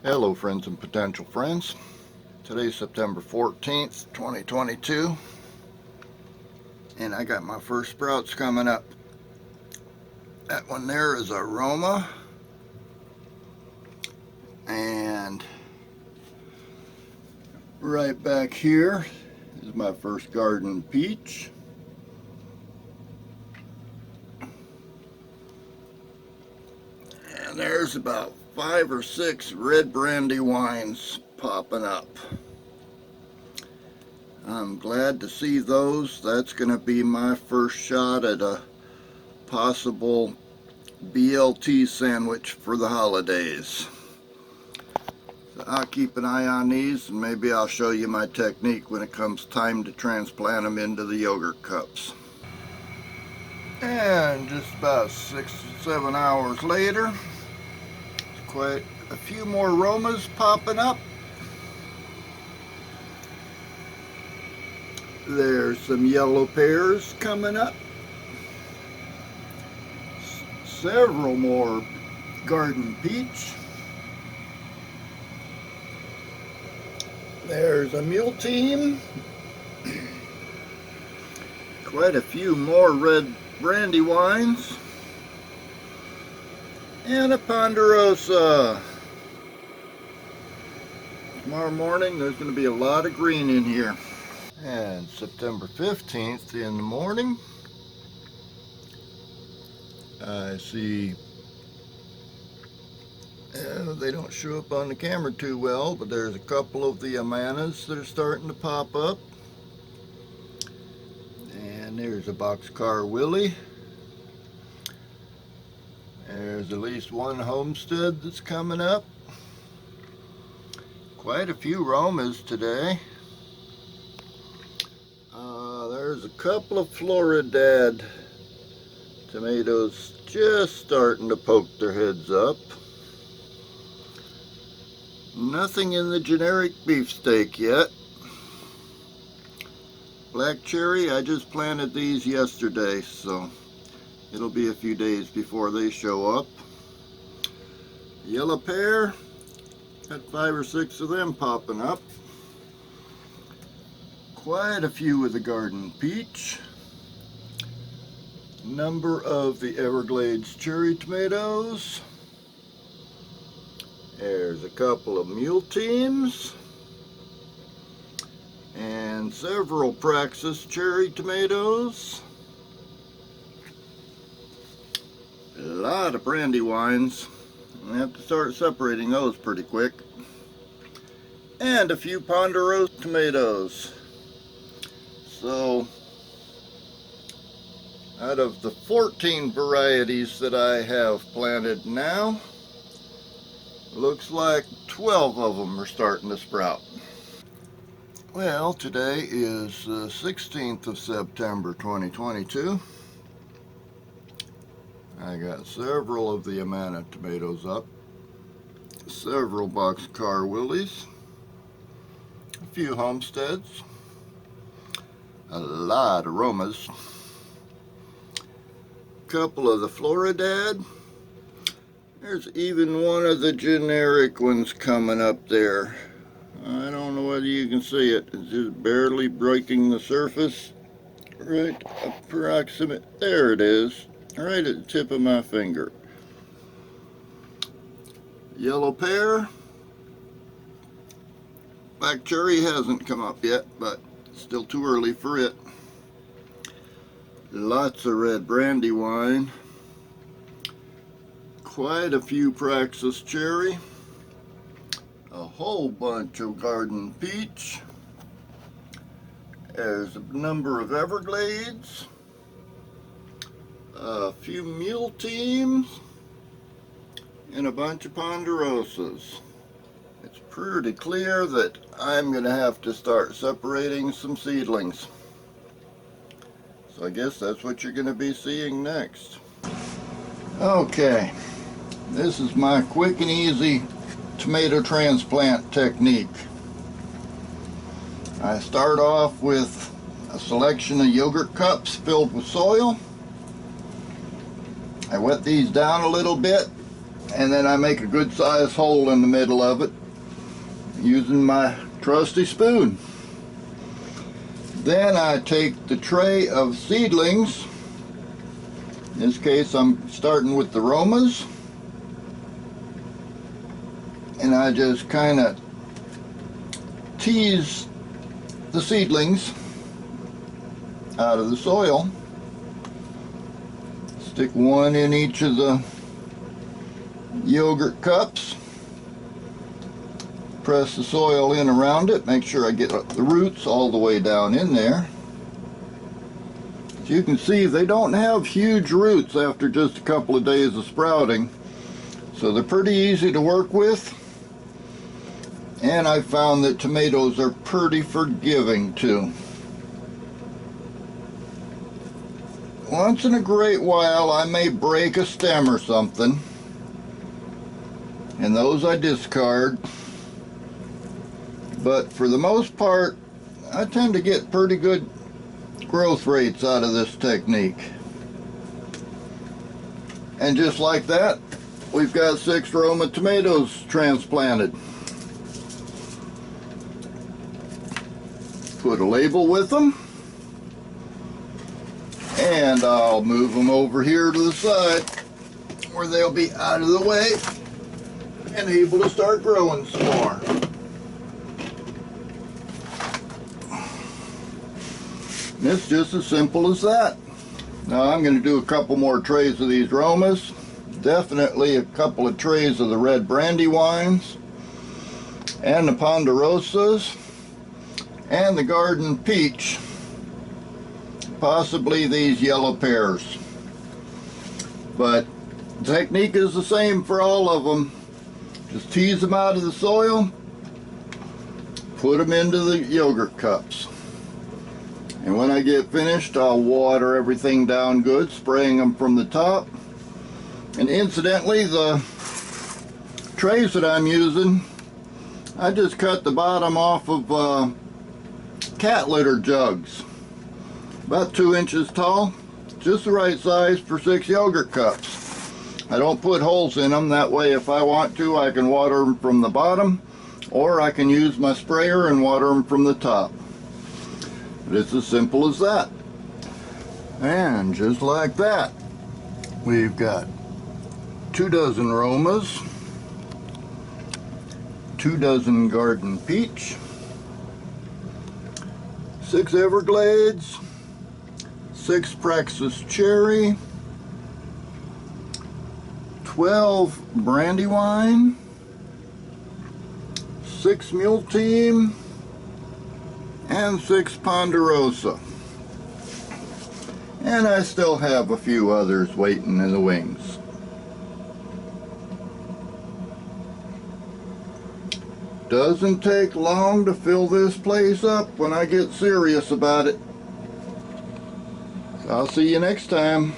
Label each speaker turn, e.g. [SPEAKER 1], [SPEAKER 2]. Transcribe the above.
[SPEAKER 1] Hello friends and potential friends. Today's September 14th, 2022, and I got my first sprouts coming up. That one there is Aroma, and right back here is my first garden peach. And there's about 5 or 6 red brandywines popping up. I'm glad to see those. That's going to be my first shot at a possible BLT sandwich for the holidays. So I'll keep an eye on these, and maybe I'll show you my technique when it comes time to transplant them into the yogurt cups. And just about 6 or 7 hours later, quite a few more aromas popping up. There's some yellow pears coming up. Several more garden peach. There's a mule team. Quite a few more red brandywines. And a ponderosa. Tomorrow morning there's going to be a lot of green in here. And September 15th in the morning, I see, they don't show up on the camera too well, but there's a couple of the amanas that are starting to pop up. And there's a boxcar willy. There's at least one homestead that's coming up. Quite a few aromas today. There's a couple of Floridad tomatoes just starting to poke their heads up. Nothing in the generic beefsteak yet. Black cherry, I just planted these yesterday, so it'll be a few days before they show up. Yellow pear, got 5 or 6 of them popping up. Quite a few of the garden peach. Number of the Everglades cherry tomatoes. There's a couple of mule teams. And several Praxis cherry tomatoes. A lot of brandywines. I have to start separating those pretty quick. And a few ponderosa tomatoes. So, out of the 14 varieties that I have planted now, looks like 12 of them are starting to sprout. Well, today is the 16th of September 2022. I got several of the Amana tomatoes up, several boxcar willies, a few homesteads, a lot of aromas, a couple of the Floridad. There's even one of the generic ones coming up there. I don't know whether you can see it. It's just barely breaking the surface. Right approximate. There it is. Right at the tip of my finger. Yellow pear. Black cherry hasn't come up yet, but still too early for it. Lots of red brandywine. Quite a few Praxis cherry. A whole bunch of garden peach. There's a number of Everglades. A few mule teams. And a bunch of ponderosas. It's pretty clear that I'm going to have to start separating some seedlings. So I guess that's what you're going to be seeing next. Okay, this is my quick and easy tomato transplant technique. I start off with a selection of yogurt cups filled with soil. I wet these down a little bit and then I make a good sized hole in the middle of it using my trusty spoon. Then I take the tray of seedlings. In this case I'm starting with the Romas, and I just kind of tease the seedlings out of the soil. Stick one in each of the yogurt cups. Press the soil in around it. Make sure I get the roots all the way down in there. As you can see, they don't have huge roots after just a couple of days of sprouting, so they're pretty easy to work with. And I found that tomatoes are pretty forgiving too. Once in a great while I may break a stem or something, and those I discard. But for the most part, I tend to get pretty good growth rates out of this technique. And just like that, we've got 6 Roma tomatoes transplanted. Put a label with them, and I'll move them over here to the side where they'll be out of the way and able to start growing some more. It's just as simple as that. Now I'm going to do a couple more trays of these Romas, definitely a couple of trays of the red brandywines, and the ponderosas, and the garden peach, possibly these yellow pears. But the technique is the same for all of them. Just tease them out of the soil, put them into the yogurt cups. And when I get finished, I'll water everything down good, spraying them from the top. And incidentally, the trays that I'm using, I just cut the bottom off of cat litter jugs. About 2 inches tall, just the right size for 6 yogurt cups. I don't put holes in them, that way if I want to I can water them from the bottom, or I can use my sprayer and water them from the top. But it's as simple as that. And just like that, we've got 2 dozen Romas, 2 dozen garden peach, 6 Everglades, 6 Praxis cherry, 12 brandywine, 6 mule team, and 6 ponderosa. And I still have a few others waiting in the wings. Doesn't take long to fill this place up when I get serious about it. I'll see you next time.